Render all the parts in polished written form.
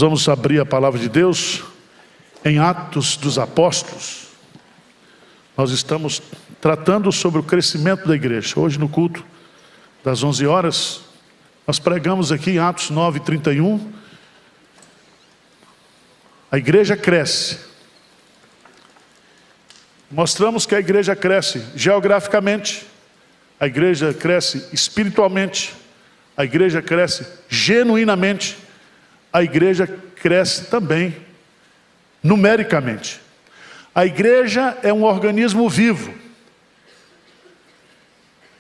Nós vamos abrir a palavra de Deus em Atos dos Apóstolos. Nós estamos tratando sobre o crescimento da igreja. Hoje no culto das 11 horas, nós pregamos aqui em Atos 9:31. A igreja cresce. Mostramos que a igreja cresce geograficamente, a igreja cresce espiritualmente, a igreja cresce genuinamente, a igreja cresce também numericamente. A igreja é um organismo vivo.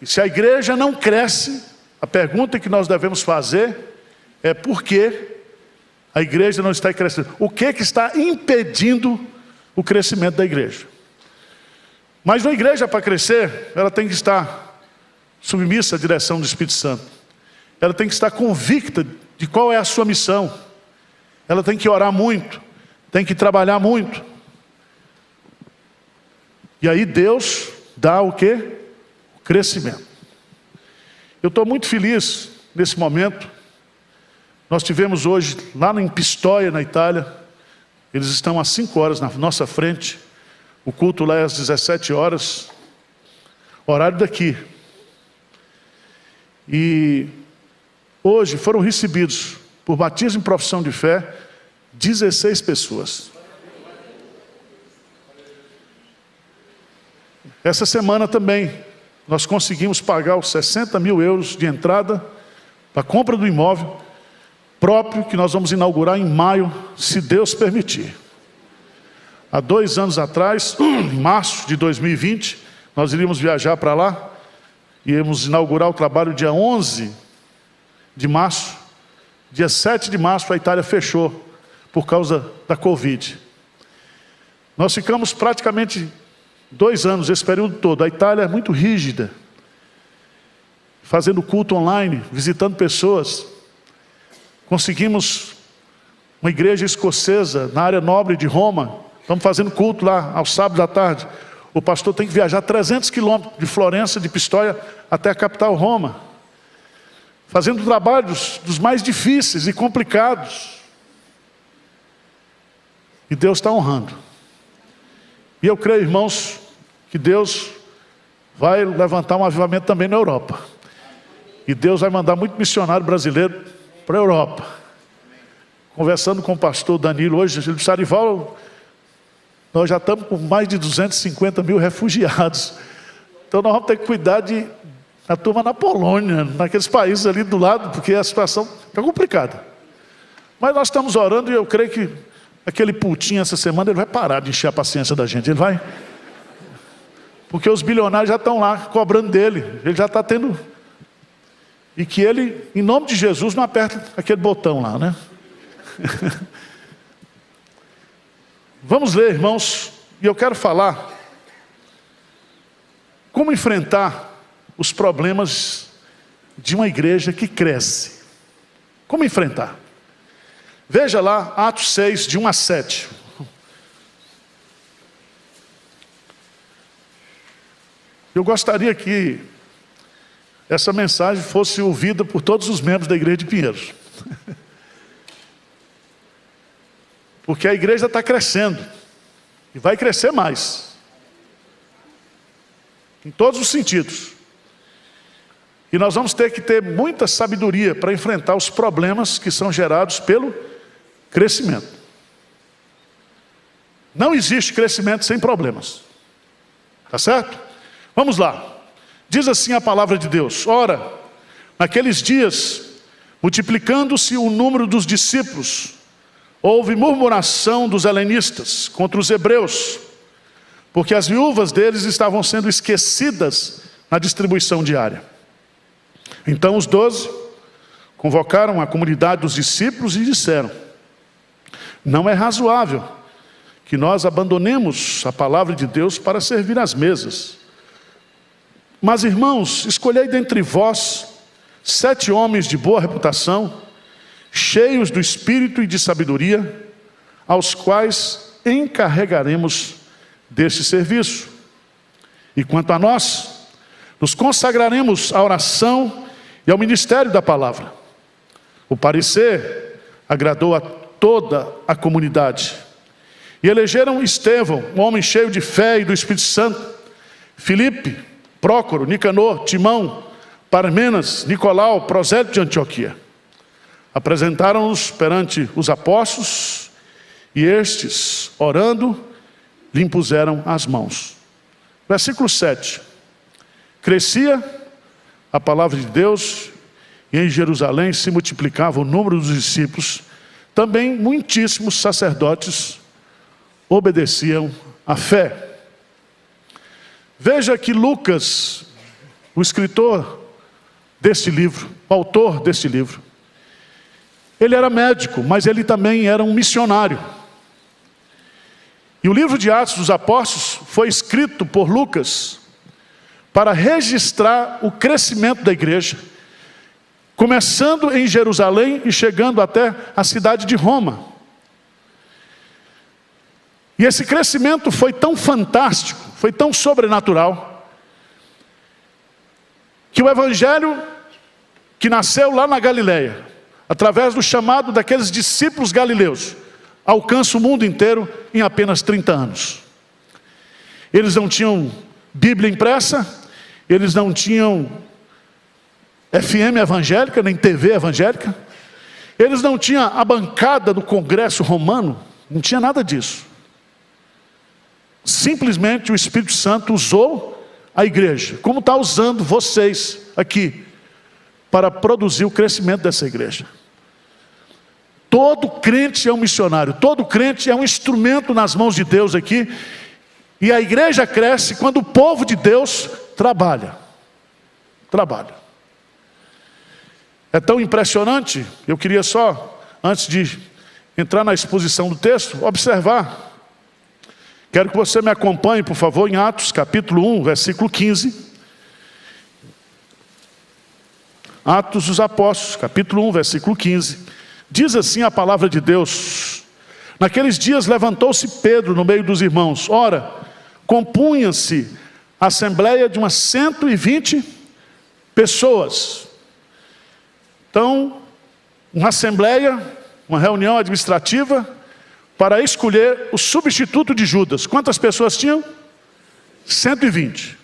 E se a igreja não cresce, a pergunta que nós devemos fazer é por que a igreja não está crescendo? O que está impedindo o crescimento da igreja? Mas uma igreja, para crescer, ela tem que estar submissa à direção do Espírito Santo. Ela tem que estar convicta de qual é a sua missão. Ela tem que orar muito, tem que trabalhar muito. E aí Deus dá o quê? O crescimento. Eu estou muito feliz nesse momento. Nós tivemos hoje, lá em Pistoia, na Itália, eles estão às 5 horas na nossa frente. O culto lá é às 17 horas, horário daqui. E hoje foram recebidos, por batismo e profissão de fé, 16 pessoas. Essa semana também, nós conseguimos pagar os 60 mil euros de entrada para a compra do imóvel próprio, que nós vamos inaugurar em maio, se Deus permitir. Há 2 anos atrás, em março de 2020, nós iríamos viajar para lá, íamos inaugurar o trabalho dia 11 de março, dia 7 de março a Itália fechou, por causa da Covid. Nós ficamos praticamente 2 anos, esse período todo. A Itália é muito rígida, fazendo culto online, visitando pessoas. Conseguimos uma igreja escocesa na área nobre de Roma. Estamos fazendo culto lá aos sábados à tarde. O pastor tem que viajar 300 quilômetros de Florença, de Pistoia, até a capital Roma. Fazendo trabalhos dos mais difíceis e complicados. E Deus está honrando. E eu creio, irmãos, que Deus vai levantar um avivamento também na Europa. E Deus vai mandar muito missionário brasileiro para a Europa. Conversando com o pastor Danilo hoje, ele disse: Arival, nós já estamos com mais de 250 mil refugiados. Então nós vamos ter que cuidar da turma na Polônia, naqueles países ali do lado, porque a situação está complicada. Mas nós estamos orando e eu creio que aquele Putin essa semana ele vai parar de encher a paciência da gente. Ele vai. Porque os bilionários já estão lá cobrando dele. Ele já está tendo. E que ele, em nome de Jesus, não aperta aquele botão lá, né? Vamos ler, irmãos, e eu quero falar como enfrentar os problemas de uma igreja que cresce. Como enfrentar? Veja lá, Atos 6, de 1 a 7. Eu gostaria que essa mensagem fosse ouvida por todos os membros da igreja de Pinheiros. Porque a igreja está crescendo. E vai crescer mais. Em todos os sentidos. E nós vamos ter que ter muita sabedoria para enfrentar os problemas que são gerados pelo crescimento. Não existe crescimento sem problemas. Tá certo? Vamos lá. Diz assim a palavra de Deus: ora, naqueles dias, multiplicando-se o número dos discípulos, houve murmuração dos helenistas contra os hebreus, porque as viúvas deles estavam sendo esquecidas na distribuição diária. Então os 12 convocaram a comunidade dos discípulos e disseram: não é razoável que nós abandonemos a palavra de Deus para servir às mesas. Mas, irmãos, escolhei dentre vós 7 homens de boa reputação, cheios do espírito e de sabedoria, aos quais encarregaremos deste serviço. E quanto a nós, nos consagraremos à oração e ao ministério da palavra. O parecer agradou a toda a comunidade. E elegeram Estevão, um homem cheio de fé e do Espírito Santo, Filipe, Prócoro, Nicanor, Timão, Parmenas, Nicolau, prosélito de Antioquia. Apresentaram-nos perante os apóstolos, e estes, orando, lhe impuseram as mãos. Versículo 7. Crescia a palavra de Deus, e em Jerusalém se multiplicava o número dos discípulos. Também muitíssimos sacerdotes obedeciam à fé. Veja que Lucas, o escritor deste livro, o autor deste livro, ele era médico, mas ele também era um missionário. E o livro de Atos dos Apóstolos foi escrito por Lucas para registrar o crescimento da igreja, começando em Jerusalém e chegando até a cidade de Roma. E esse crescimento foi tão fantástico, foi tão sobrenatural, que o evangelho que nasceu lá na Galileia, através do chamado daqueles discípulos galileus, alcança o mundo inteiro em apenas 30 anos. Eles não tinham Bíblia impressa, eles não tinham FM evangélica, nem TV evangélica, eles não tinham a bancada do Congresso Romano, não tinha nada disso. Simplesmente o Espírito Santo usou a igreja, como está usando vocês aqui, para produzir o crescimento dessa igreja. Todo crente é um missionário, todo crente é um instrumento nas mãos de Deus aqui, e a igreja cresce quando o povo de Deus trabalha. É tão impressionante, eu queria só, antes de entrar na exposição do texto, observar. Quero que você me acompanhe, por favor, em Atos capítulo 1, versículo 15. Atos dos Apóstolos, capítulo 1, versículo 15. Diz assim a palavra de Deus: naqueles dias levantou-se Pedro no meio dos irmãos. Ora, compunha-se a assembleia de umas 120 pessoas. Então, uma assembleia, uma reunião administrativa, para escolher o substituto de Judas. Quantas pessoas tinham? 120.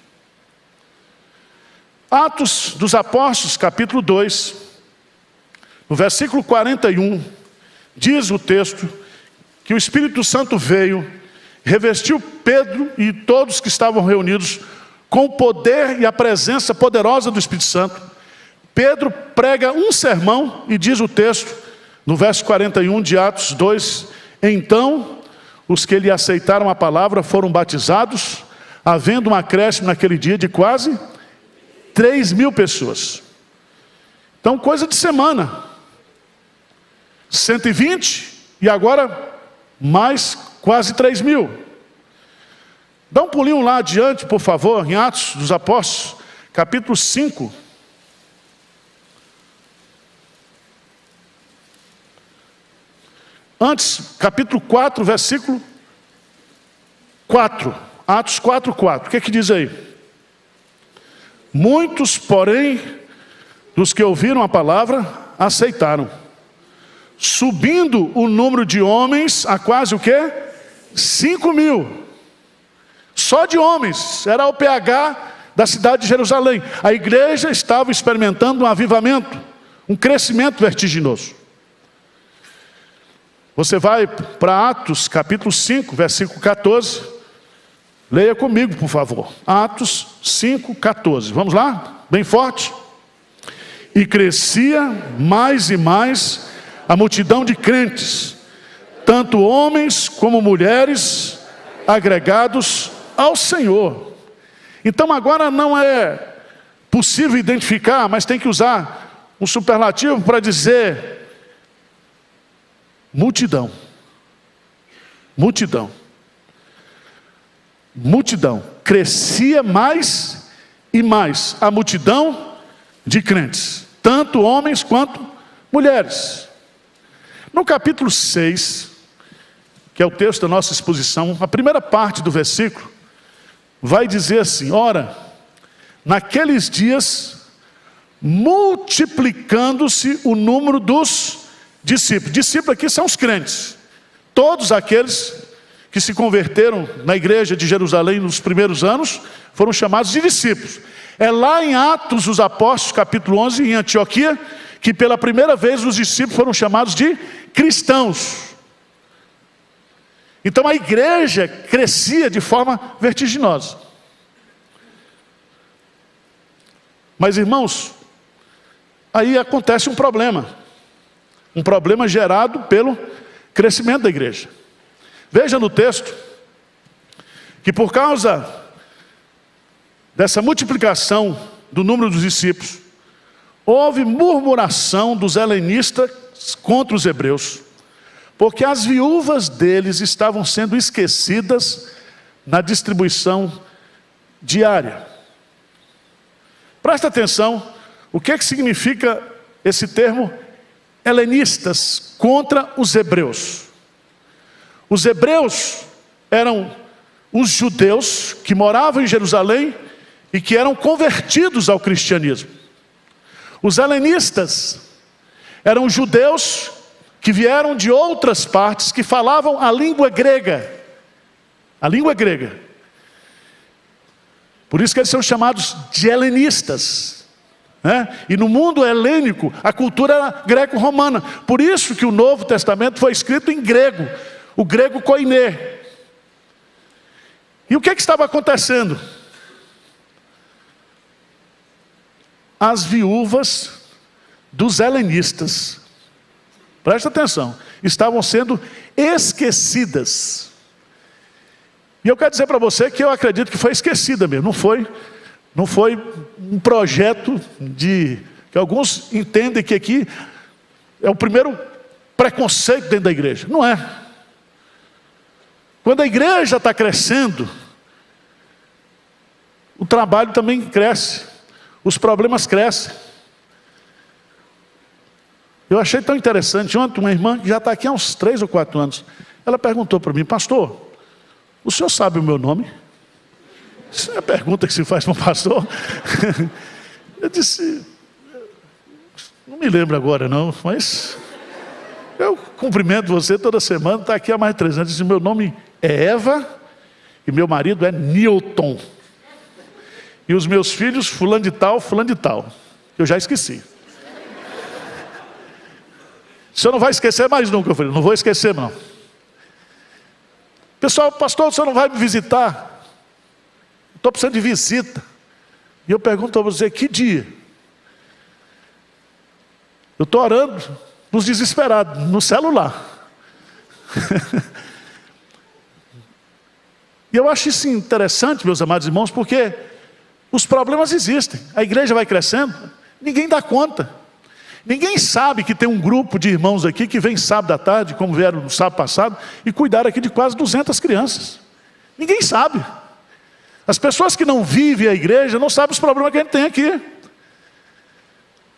Atos dos Apóstolos, capítulo 2, no versículo 41, diz o texto que o Espírito Santo veio, revestiu Pedro e todos que estavam reunidos com o poder e a presença poderosa do Espírito Santo. Pedro prega um sermão e diz o texto, no verso 41 de Atos 2, então os que lhe aceitaram a palavra foram batizados, havendo um acréscimo naquele dia de quase 3.000 pessoas. Então, coisa de semana. 120 e agora mais quase 3.000. Dá um pulinho lá adiante, por favor, em Atos dos Apóstolos, capítulo 5. Antes, capítulo 4, versículo 4. Atos 4, 4. O que diz aí? Muitos, porém, dos que ouviram a palavra, aceitaram. Subindo o número de homens a quase o quê? 5.000. Só de homens. Era o PH da cidade de Jerusalém. A igreja estava experimentando um avivamento, um crescimento vertiginoso. Você vai para Atos, capítulo 5, versículo 14. Leia comigo, por favor. Atos 5, 14. Vamos lá? Bem forte. E crescia mais e mais a multidão de crentes, tanto homens como mulheres, agregados ao Senhor. Então agora não é possível identificar, mas tem que usar um superlativo para dizer multidão. Multidão. Multidão. Crescia mais e mais a multidão de crentes, tanto homens quanto mulheres. No capítulo 6, que é o texto da nossa exposição, a primeira parte do versículo vai dizer assim: ora, naqueles dias, multiplicando-se o número dos discípulos. Discípulos aqui são os crentes. Todos aqueles que se converteram na igreja de Jerusalém nos primeiros anos foram chamados de discípulos. É lá em Atos dos Apóstolos, capítulo 11, em Antioquia, que pela primeira vez os discípulos foram chamados de cristãos. Então a igreja crescia de forma vertiginosa. Mas irmãos, aí acontece um problema gerado pelo crescimento da igreja. Veja no texto que por causa dessa multiplicação do número dos discípulos, houve murmuração dos helenistas contra os hebreus, porque as viúvas deles estavam sendo esquecidas na distribuição diária. Presta atenção, o que significa esse termo helenistas contra os hebreus? Os hebreus eram os judeus que moravam em Jerusalém e que eram convertidos ao cristianismo. Os helenistas eram judeus que vieram de outras partes, que falavam a língua grega. A língua grega. Por isso que eles são chamados de helenistas, né? E no mundo helênico, a cultura era greco-romana. Por isso que o Novo Testamento foi escrito em grego, o grego koiné. E o que estava acontecendo? As viúvas dos helenistas, presta atenção, estavam sendo esquecidas. E eu quero dizer para você que eu acredito que foi esquecida mesmo, não foi um projeto que alguns entendem que aqui é o primeiro preconceito dentro da igreja. Não é. Quando a igreja está crescendo, o trabalho também cresce, os problemas crescem. Eu achei tão interessante, ontem uma irmã que já está aqui há uns 3 ou 4 anos, ela perguntou para mim: pastor, o senhor sabe o meu nome? Isso é a pergunta que se faz para um pastor. Eu disse, não me lembro agora não, mas eu cumprimento você toda semana, está aqui há mais de 3 anos. Eu disse, meu nome é Eva e meu marido é Newton. E os meus filhos, fulano de tal, fulano de tal. Eu já esqueci. O senhor não vai esquecer mais nunca. Eu falei, não vou esquecer não. Pessoal, pastor, o senhor não vai me visitar? Estou precisando de visita. E eu pergunto a você, que dia? Eu estou orando nos desesperados, no celular. E eu acho isso interessante, meus amados irmãos, porque os problemas existem. A igreja vai crescendo, ninguém dá conta. Ninguém sabe que tem um grupo de irmãos aqui que vem sábado à tarde, como vieram no sábado passado, e cuidaram aqui de quase 200 crianças. Ninguém sabe. As pessoas que não vivem a igreja não sabem os problemas que a gente tem aqui.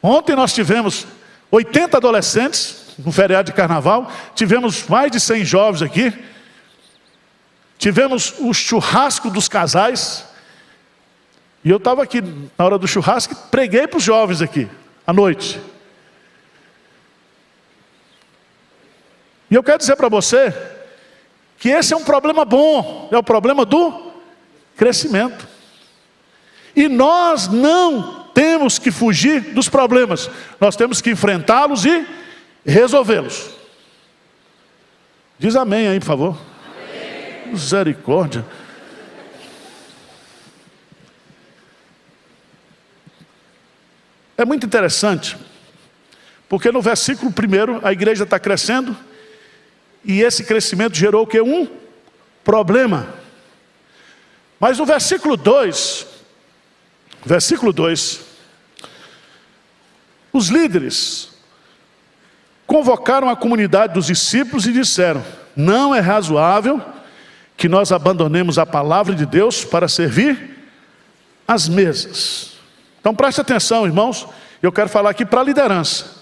Ontem nós tivemos 80 adolescentes, no feriado de carnaval, tivemos mais de 100 jovens aqui, tivemos o churrasco dos casais, e eu estava aqui na hora do churrasco, preguei para os jovens aqui, à noite. E eu quero dizer para você, que esse é um problema bom, é o problema do crescimento. E nós não temos que fugir dos problemas, nós temos que enfrentá-los e resolvê-los. Diz amém aí, por favor. Amém. Misericórdia. É muito interessante, porque no versículo 1, a igreja está crescendo, e esse crescimento gerou o que? Um problema. Mas no versículo 2, os líderes convocaram a comunidade dos discípulos e disseram: não é razoável que nós abandonemos a palavra de Deus para servir às mesas. Então preste atenção, irmãos, eu quero falar aqui para a liderança.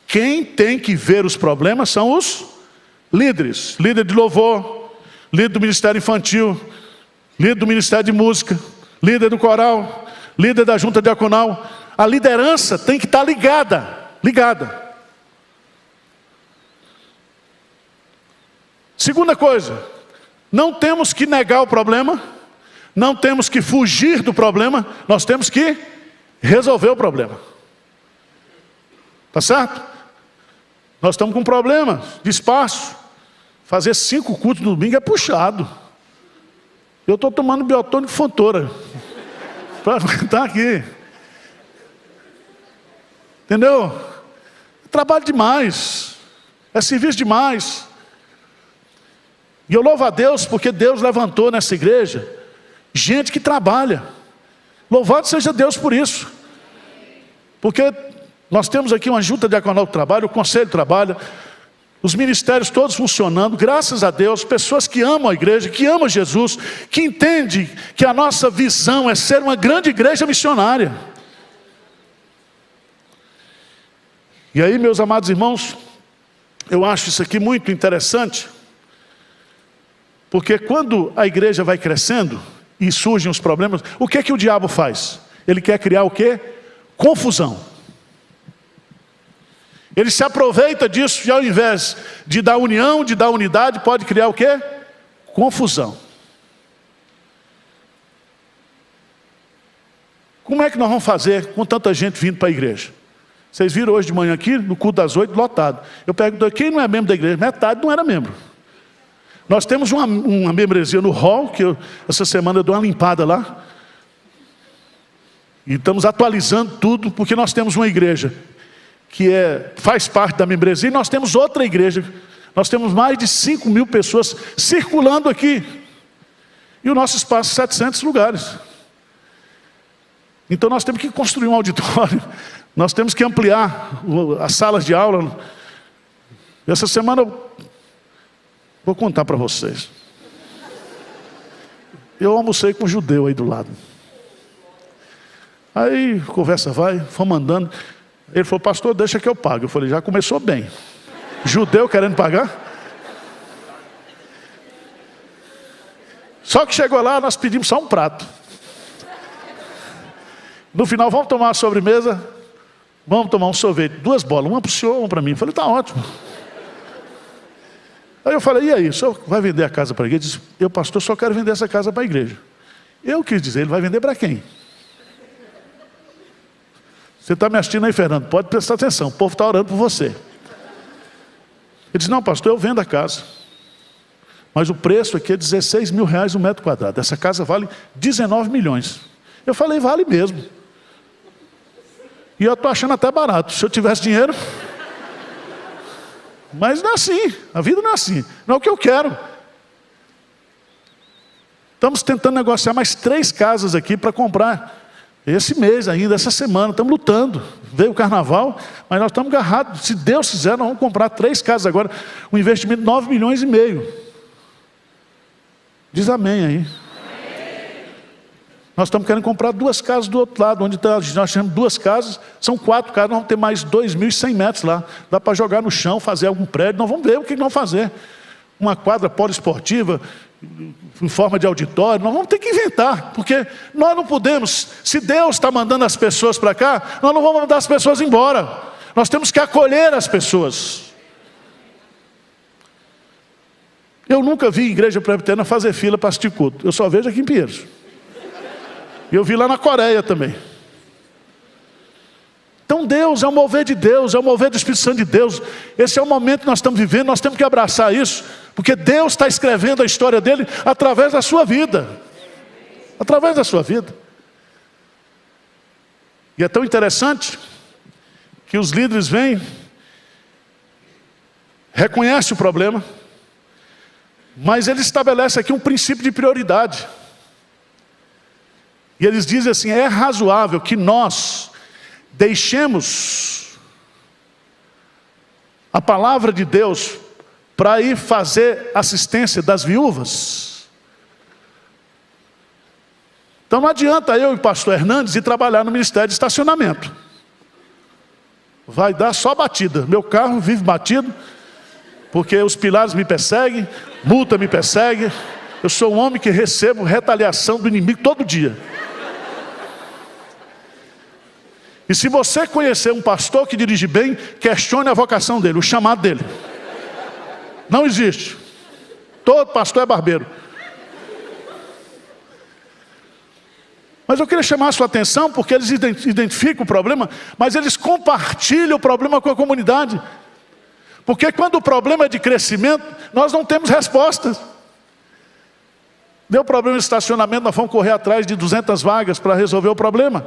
Quem tem que ver os problemas são os líderes. Líder de louvor, líder do ministério infantil, líder do ministério de música, líder do coral, líder da junta diaconal. A liderança tem que estar ligada. Segunda coisa, não temos que negar o problema, não temos que fugir do problema, nós temos que resolver o problema. Tá certo? Nós estamos com um problema de espaço. Fazer 5 cultos no domingo é puxado. Eu estou tomando biotônico Fontoura para estar aqui. Entendeu? É trabalho demais. É serviço demais. E eu louvo a Deus porque Deus levantou nessa igreja gente que trabalha. Louvado seja Deus por isso. Porque nós temos aqui uma junta diaconal do trabalho, o conselho trabalha, os ministérios todos funcionando, graças a Deus, pessoas que amam a igreja, que amam Jesus, que entendem que a nossa visão é ser uma grande igreja missionária. E aí, meus amados irmãos, eu acho isso aqui muito interessante, porque quando a igreja vai crescendo e surgem os problemas, o que é que o diabo faz? Ele quer criar o quê? Confusão. Ele se aproveita disso e ao invés de dar união, de dar unidade, pode criar o quê? Confusão. Como é que nós vamos fazer com tanta gente vindo para a igreja? Vocês viram hoje de manhã aqui, no culto das 8, lotado. Eu pergunto, quem não é membro da igreja? Metade não era membro. Nós temos uma membresia no hall, que essa semana eu dou uma limpada lá. E estamos atualizando tudo, porque nós temos uma igreja que faz parte da membresia, e nós temos outra igreja. Nós temos mais de 5.000 pessoas circulando aqui. E o nosso espaço, 700 lugares. Então nós temos que construir um auditório. Nós temos que ampliar as salas de aula. Essa semana eu vou contar para vocês. Eu almocei com um judeu aí do lado. Aí, conversa vai, fomos andando. Ele falou, pastor, deixa que eu pago. Eu falei, já começou bem. Judeu querendo pagar? Só que chegou lá, nós pedimos só um prato. No final, vamos tomar uma sobremesa, vamos tomar um sorvete. 2 bolas, uma para o senhor, uma para mim. Eu falei, tá ótimo. Aí eu falei, e aí, o senhor vai vender a casa para a igreja? Ele disse, eu, pastor, só quero vender essa casa para a igreja. Eu quis dizer, ele vai vender para quem? Você está me assistindo aí, Fernando? Pode prestar atenção, o povo está orando por você. Ele disse, não, pastor, eu vendo a casa. Mas o preço aqui é 16 mil reais o metro quadrado. Essa casa vale 19 milhões. Eu falei, vale mesmo. E eu estou achando até barato. Se eu tivesse dinheiro... Mas não é assim, a vida não é assim. Não é o que eu quero. Estamos tentando negociar mais 3 casas aqui para comprar. Esse mês ainda, essa semana, estamos lutando. Veio o carnaval, mas nós estamos agarrados. Se Deus quiser, nós vamos comprar 3 casas agora. Um investimento de 9 milhões e meio. Diz amém aí. Nós estamos querendo comprar 2 casas do outro lado, onde nós temos 2 casas, são 4 casas, nós vamos ter mais 2.100 metros lá. Dá para jogar no chão, fazer algum prédio, nós vamos ver o que nós vamos fazer. Uma quadra poliesportiva, em forma de auditório, nós vamos ter que inventar, porque nós não podemos, se Deus está mandando as pessoas para cá, nós não vamos mandar as pessoas embora. Nós temos que acolher as pessoas. Eu nunca vi igreja presbiteriana fazer fila para assistir culto, eu só vejo aqui em Pinheiros. E eu vi lá na Coreia também. Então Deus é o mover de Deus, é o mover do Espírito Santo de Deus. Esse é o momento que nós estamos vivendo, nós temos que abraçar isso, porque Deus está escrevendo a história dele através da sua vida. Através da sua vida. E é tão interessante que os líderes vêm, reconhecem o problema, mas eles estabelecem aqui um princípio de prioridade. E eles dizem assim, é razoável que nós deixemos a palavra de Deus para ir fazer assistência das viúvas. Então não adianta eu e o pastor Hernandes ir trabalhar no ministério de estacionamento. Vai dar só batida. Meu carro vive batido, porque os pilares me perseguem, multa me persegue. Eu sou um homem que recebo retaliação do inimigo todo dia. E se você conhecer um pastor que dirige bem, questione a vocação dele, o chamado dele. Não existe. todo pastor é barbeiro. Mas eu queria chamar a sua atenção, porque eles identificam o problema, mas eles compartilham o problema com a comunidade. Porque quando o problema é de crescimento, nós não temos respostas. Deu problema de estacionamento, nós vamos correr atrás de 200 vagas para resolver o problema.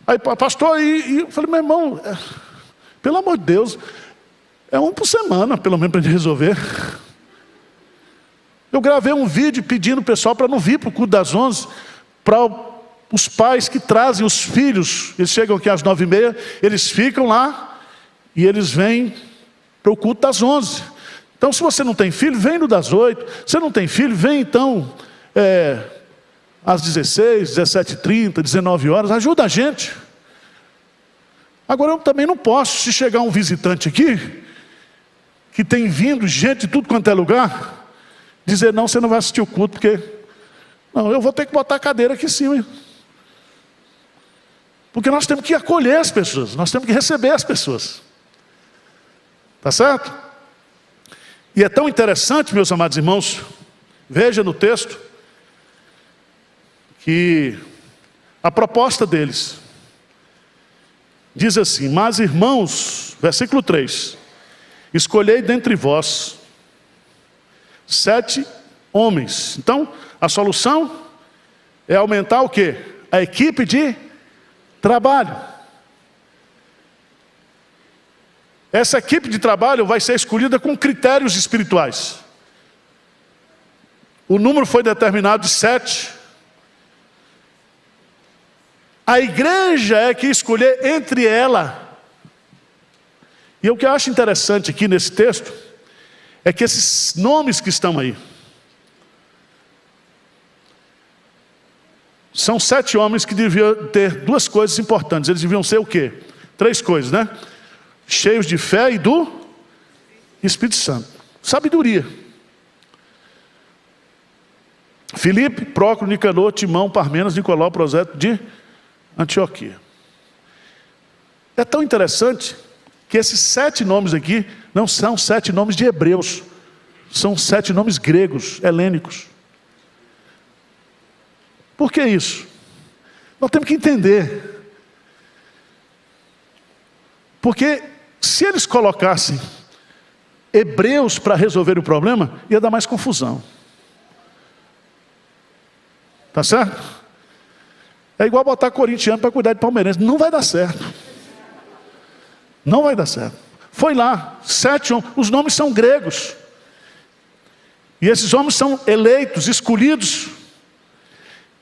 Aí, pastor, eu falei, meu irmão, pelo amor de Deus, é um por semana, pelo menos, para a gente resolver. Eu gravei um vídeo pedindo o pessoal para não vir para o culto das 11, para os pais que trazem os filhos. Eles chegam aqui às 9h30, eles ficam lá e eles vêm para o culto das 11. Então, se você não tem filho, vem no das 8. Se você não tem filho, vem então às 16, 17h30, 19 horas. Ajuda a gente. Agora, eu também não posso, se chegar um visitante aqui, que tem vindo gente de tudo quanto é lugar, dizer, não, você não vai assistir o culto, porque... Não, eu vou ter que botar a cadeira aqui em cima. Porque nós temos que acolher as pessoas, nós temos que receber as pessoas. Tá certo? E é tão interessante, meus amados irmãos, veja no texto, que a proposta deles diz assim, mas irmãos, versículo 3, escolhei dentre vós 7 homens. Então, a solução é aumentar o quê? A equipe de trabalho. Essa equipe de trabalho vai ser escolhida com critérios espirituais. O número foi determinado de 7. A igreja é que escolher entre ela. E o que eu acho interessante aqui nesse texto é que esses nomes que estão aí são 7 homens que deviam ter 2 coisas importantes. Eles deviam ser o quê? 3 coisas, né? Cheios de fé e do Espírito Santo. Sabedoria. Filipe, Prócoro, Nicanor, Timão, Parmenas, Nicolau, Proséto de Antioquia. É tão interessante que esses 7 nomes aqui não são 7 nomes de hebreus. São 7 nomes gregos, helênicos. Por que isso? Nós temos que entender. Porque se eles colocassem hebreus para resolver o problema, ia dar mais confusão. Tá certo? É igual botar corintiano para cuidar de palmeirense. Não vai dar certo. Não vai dar certo. Foi lá, 7 homens, os nomes são gregos. E esses homens são eleitos, escolhidos.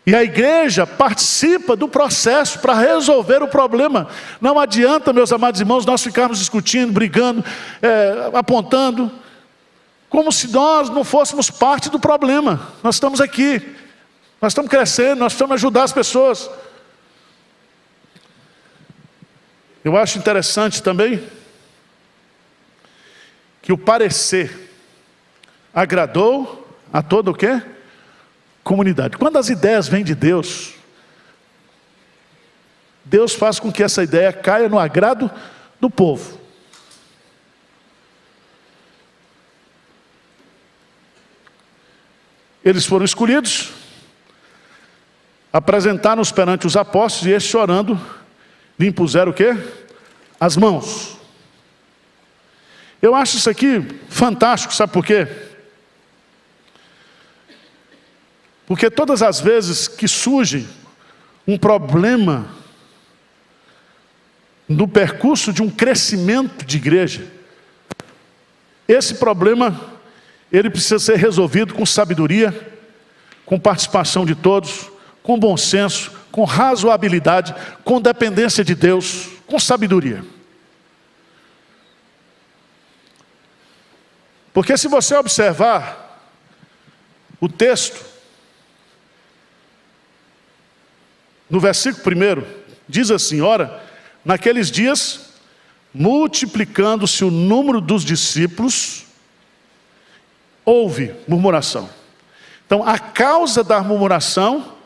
E a igreja participa do processo para resolver o problema. Não adianta, meus amados irmãos, nós ficarmos discutindo, brigando, apontando, como se nós não fôssemos parte do problema. Nós estamos aqui, nós estamos crescendo, nós precisamos ajudar as pessoas. Eu acho interessante também que o parecer agradou a todo o quê? Comunidade. Quando as ideias vêm de Deus, Deus faz com que essa ideia caia no agrado do povo. Eles foram escolhidos, apresentaram-nos perante os apóstolos e estes, chorando, lhe impuseram o quê? As mãos. Eu acho isso aqui fantástico, sabe por quê? Porque todas as vezes que surge um problema no percurso de um crescimento de igreja, esse problema, ele precisa ser resolvido com sabedoria, com participação de todos, com bom senso, com razoabilidade, com dependência de Deus, com sabedoria. Porque se você observar o texto, no versículo 1, diz assim, ora, naqueles dias, multiplicando-se o número dos discípulos, houve murmuração. Então, a causa da murmuração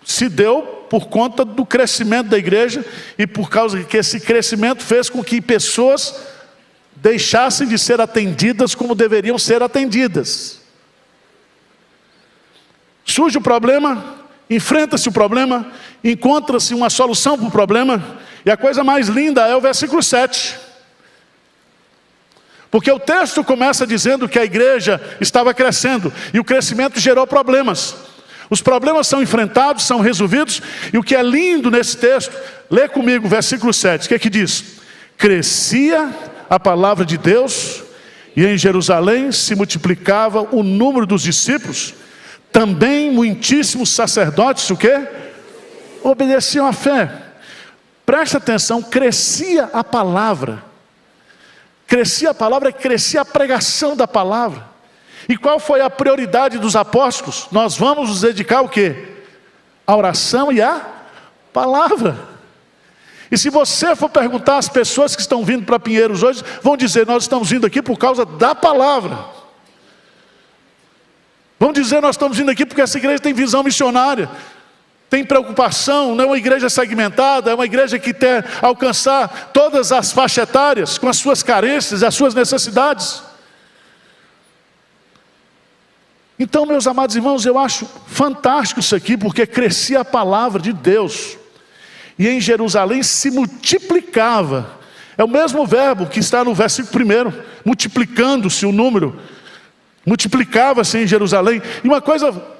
se deu por conta do crescimento da igreja e por causa que esse crescimento fez com que pessoas deixassem de ser atendidas como deveriam ser atendidas. Surge o problema, enfrenta-se o problema, encontra-se uma solução para o problema, e a coisa mais linda é o versículo 7. Porque o texto começa dizendo que a igreja estava crescendo, e o crescimento gerou problemas. Os problemas são enfrentados, são resolvidos, e o que é lindo nesse texto, lê comigo o versículo 7, o que é que diz? Crescia a palavra de Deus, e em Jerusalém se multiplicava o número dos discípulos, também muitíssimos sacerdotes, o quê? Obedeciam à fé. Presta atenção, crescia a palavra. Crescia a palavra, crescia a pregação da palavra. E qual foi a prioridade dos apóstolos? Nós vamos nos dedicar ao quê? A oração e a palavra. E se você for perguntar às pessoas que estão vindo para Pinheiros hoje, vão dizer, nós estamos vindo aqui por causa da palavra. Vão dizer, nós estamos vindo aqui porque essa igreja tem visão missionária, tem preocupação, não é uma igreja segmentada, é uma igreja que quer alcançar todas as faixas etárias, com as suas carências e as suas necessidades. Então, meus amados irmãos, eu acho fantástico isso aqui, porque crescia a palavra de Deus, e em Jerusalém se multiplicava. É o mesmo verbo que está no versículo 1, multiplicando-se o número, multiplicava-se em Jerusalém. E uma coisa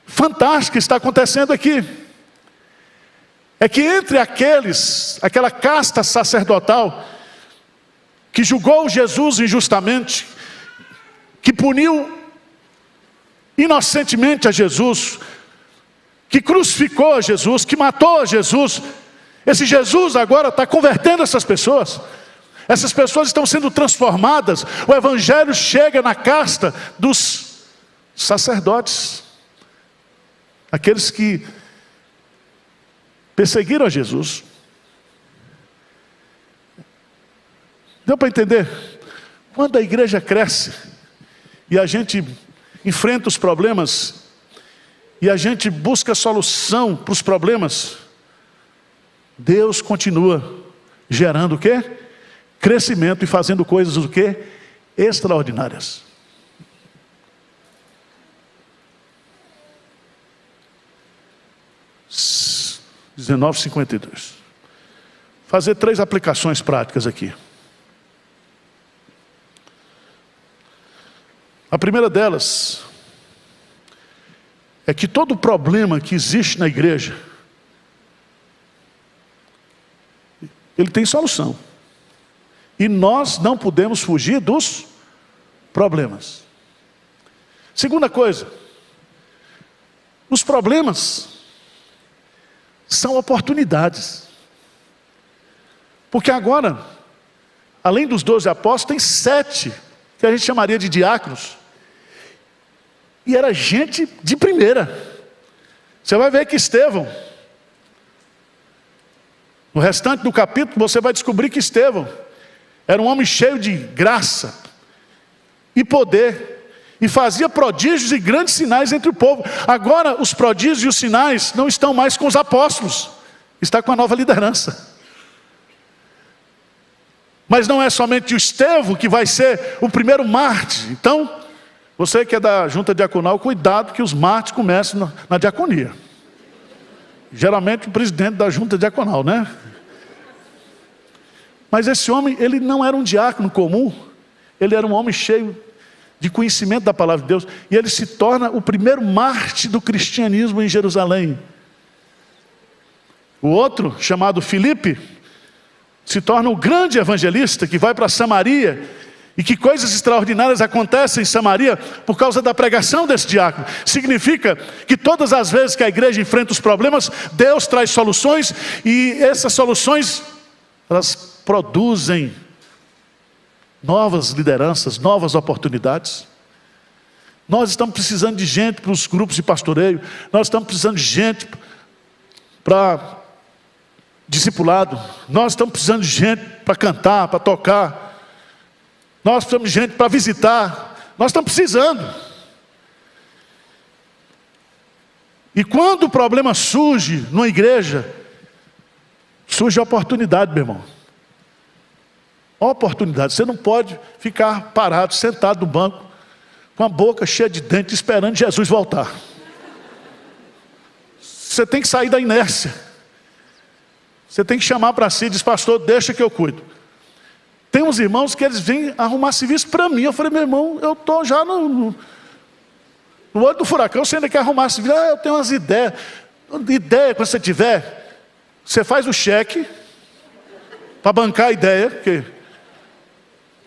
fantástica está acontecendo aqui, é que entre aquela casta sacerdotal, que julgou Jesus injustamente, que puniu inocentemente a Jesus, que crucificou a Jesus, que matou a Jesus, esse Jesus agora está convertendo essas pessoas estão sendo transformadas. O evangelho chega na casta dos sacerdotes, aqueles que perseguiram a Jesus. Deu para entender? Quando a igreja cresce, e a gente enfrenta os problemas, e a gente busca solução para os problemas, Deus continua gerando o quê? Crescimento e fazendo coisas o quê? Extraordinárias. S 19:52. Fazer 3 aplicações práticas aqui. A primeira delas é que todo problema que existe na igreja, ele tem solução. E nós não podemos fugir dos problemas. Segunda coisa, os problemas são oportunidades. Porque agora, além dos 12 apóstolos, tem 7, que a gente chamaria de diáconos. E era gente de primeira. Você vai ver que Estevão, no restante do capítulo, você vai descobrir que Estevão era um homem cheio de graça e poder, e fazia prodígios e grandes sinais entre o povo. Agora os prodígios e os sinais não estão mais com os apóstolos, está com a nova liderança. Mas não é somente o Estevão que vai ser o primeiro mártir. Então, você que é da junta diaconal, cuidado que os mártires começam na diaconia. Geralmente o presidente da junta diaconal, né? Mas esse homem, ele não era um diácono comum, ele era um homem cheio de conhecimento da palavra de Deus, e ele se torna o primeiro mártir do cristianismo em Jerusalém. O outro, chamado Filipe, se torna um grande evangelista que vai para Samaria, e que coisas extraordinárias acontecem em Samaria por causa da pregação desse diácono. Significa que todas as vezes que a igreja enfrenta os problemas, Deus traz soluções, e essas soluções, elas produzem novas lideranças, novas oportunidades. Nós estamos precisando de gente para os grupos de pastoreio, nós estamos precisando de gente para discipulado, nós estamos precisando de gente para cantar, para tocar, nós precisamos de gente para visitar, nós estamos precisando. E quando o problema surge numa igreja, surge a oportunidade, meu irmão. Oportunidade. Você não pode ficar parado, sentado no banco, com a boca cheia de dente, esperando Jesus voltar. Você tem que sair da inércia. Você tem que chamar para si e dizer, pastor, deixa que eu cuido. Tem uns irmãos que eles vêm arrumar serviço para mim. Eu falei, meu irmão, eu estou já no olho do furacão, você ainda quer arrumar serviço. Eu tenho umas ideias. Ideia, quando você tiver, você faz o cheque para bancar a ideia, porque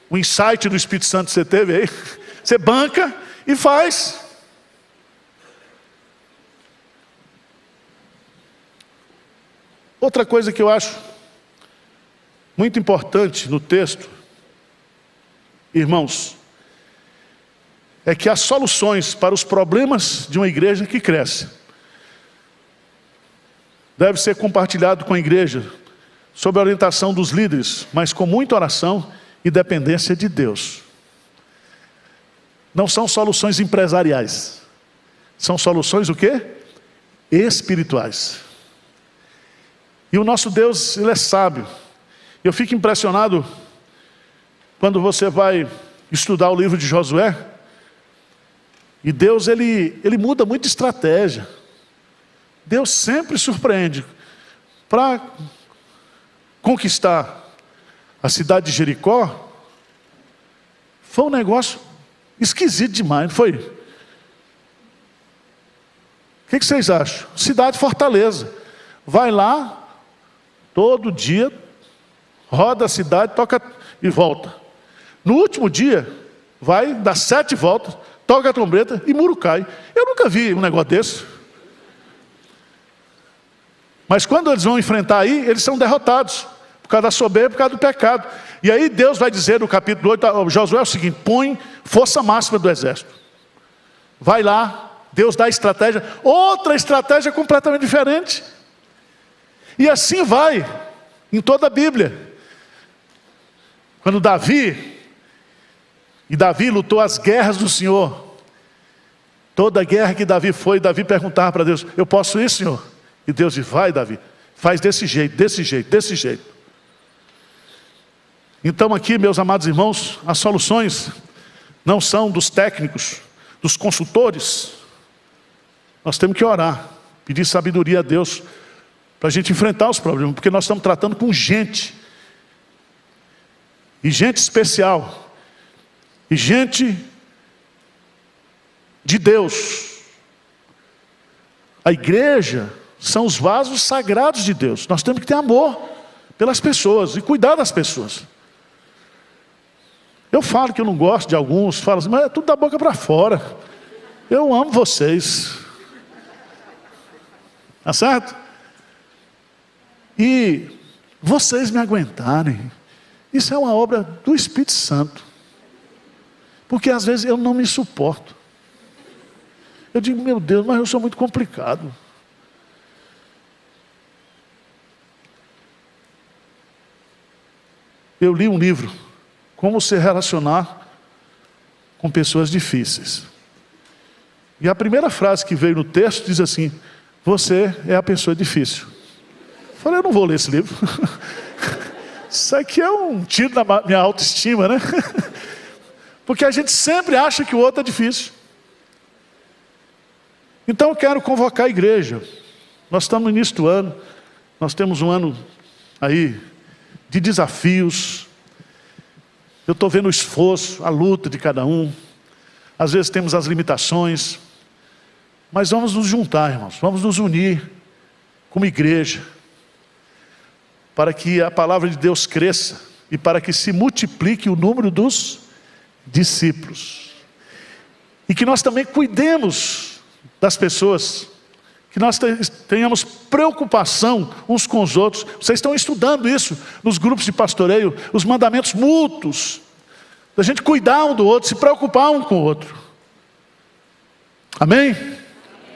o insight do Espírito Santo que você teve aí, você banca e faz. Outra coisa que eu acho muito importante no texto, irmãos, é que as soluções para os problemas de uma igreja que cresce deve ser compartilhado com a igreja sob a orientação dos líderes, mas com muita oração e dependência de Deus. Não são soluções empresariais, são soluções o quê? Espirituais. E o nosso Deus, Ele é sábio. Eu fico impressionado quando você vai estudar o livro de Josué, e Deus, ele muda muito de estratégia. Deus sempre surpreende. Para conquistar a cidade de Jericó, foi um negócio esquisito demais, não foi? O que vocês acham? Cidade fortaleza. Vai lá, todo dia, roda a cidade, toca e volta. No último dia, vai, dá 7 voltas, toca a trombeta e muro cai. Eu nunca vi um negócio desse. Mas quando eles vão enfrentar aí, eles são derrotados. Por causa da soberba, por causa do pecado. E aí Deus vai dizer no capítulo 8, Josué é o seguinte, põe força máxima do exército. Vai lá, Deus dá estratégia, outra estratégia completamente diferente. E assim vai, em toda a Bíblia. Quando Davi lutou as guerras do Senhor, toda a guerra que Davi foi, Davi perguntava para Deus, eu posso ir, Senhor? E Deus diz, vai Davi, faz desse jeito, desse jeito, desse jeito. Então aqui, meus amados irmãos, as soluções não são dos técnicos, dos consultores. Nós temos que orar, pedir sabedoria a Deus, para a gente enfrentar os problemas, porque nós estamos tratando com gente, e gente especial, e gente de Deus. A igreja são os vasos sagrados de Deus. Nós temos que ter amor pelas pessoas e cuidar das pessoas. Eu falo que eu não gosto de alguns, falo assim, mas é tudo da boca para fora. Eu amo vocês. Tá certo? E vocês me aguentarem, isso é uma obra do Espírito Santo. Porque às vezes eu não me suporto. Eu digo, meu Deus, mas eu sou muito complicado. Eu li um livro, Como se relacionar com pessoas difíceis. E a primeira frase que veio no texto diz assim, você é a pessoa difícil. Eu falei, eu não vou ler esse livro. Isso aqui é um tiro na minha autoestima, né? Porque a gente sempre acha que o outro é difícil. Então eu quero convocar a igreja. Nós estamos no início do ano. Nós temos um ano aí de desafios. Eu estou vendo o esforço, a luta de cada um. Às vezes temos as limitações. Mas vamos nos juntar, irmãos. Vamos nos unir como igreja. Para que a palavra de Deus cresça. E para que se multiplique o número dos discípulos. E que nós também cuidemos das pessoas. Que nós tenhamos preocupação uns com os outros. Vocês estão estudando isso nos grupos de pastoreio. Os mandamentos mútuos. Da gente cuidar um do outro, se preocupar um com o outro. Amém?